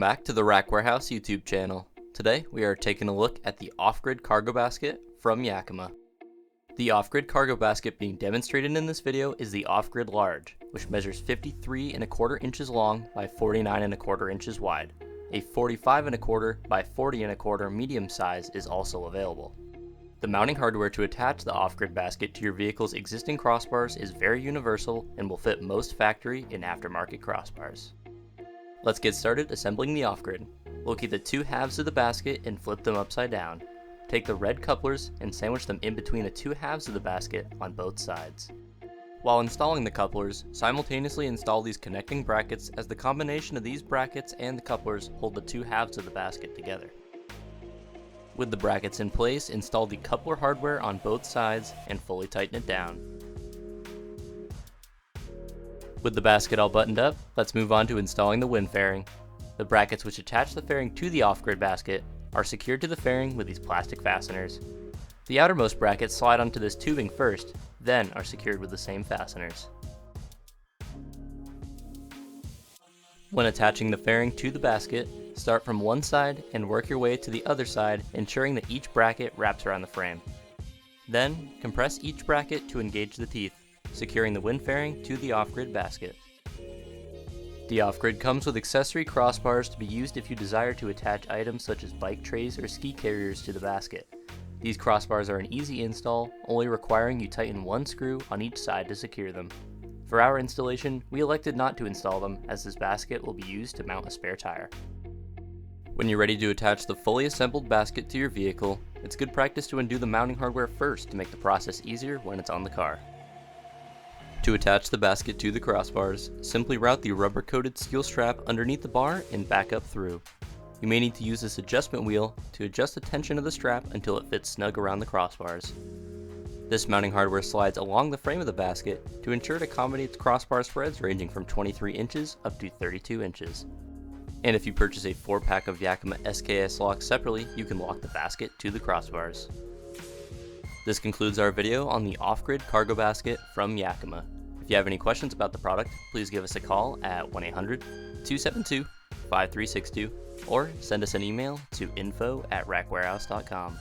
back to the Rack Warehouse YouTube channel. Today we are taking a look at the OffGrid cargo basket from Yakima. The OffGrid cargo basket being demonstrated in this video is the OffGrid Large, which measures 53¼ inches long by 49¼ inches wide. A 45¼ by 40¼ medium size is also available. The mounting hardware to attach the OffGrid basket to your vehicle's existing crossbars is very universal and will fit most factory and aftermarket crossbars. Let's get started assembling the OffGrid. Locate the two halves of the basket and flip them upside down. Take the red couplers and sandwich them in between the two halves of the basket on both sides. While installing the couplers, simultaneously install these connecting brackets, as the combination of these brackets and the couplers hold the two halves of the basket together. With the brackets in place, install the coupler hardware on both sides and fully tighten it down. With the basket all buttoned up, let's move on to installing the wind fairing. The brackets which attach the fairing to the OffGrid basket are secured to the fairing with these plastic fasteners. The outermost brackets slide onto this tubing first, then are secured with the same fasteners. When attaching the fairing to the basket, start from one side and work your way to the other side, ensuring that each bracket wraps around the frame. Then, compress each bracket to engage the teeth, securing the wind fairing to the OffGrid basket. The OffGrid comes with accessory crossbars to be used if you desire to attach items such as bike trays or ski carriers to the basket. These crossbars are an easy install, only requiring you tighten one screw on each side to secure them. For our installation, we elected not to install them, as this basket will be used to mount a spare tire. When you're ready to attach the fully assembled basket to your vehicle, it's good practice to undo the mounting hardware first to make the process easier when it's on the car. To attach the basket to the crossbars, simply route the rubber-coated steel strap underneath the bar and back up through. You may need to use this adjustment wheel to adjust the tension of the strap until it fits snug around the crossbars. This mounting hardware slides along the frame of the basket to ensure it accommodates crossbar spreads ranging from 23 inches up to 32 inches. And if you purchase a 4-pack of Yakima SKS locks separately, you can lock the basket to the crossbars. This concludes our video on the OffGrid cargo basket from Yakima. If you have any questions about the product, please give us a call at 1-800-272-5362 or send us an email to info@rackwarehouse.com.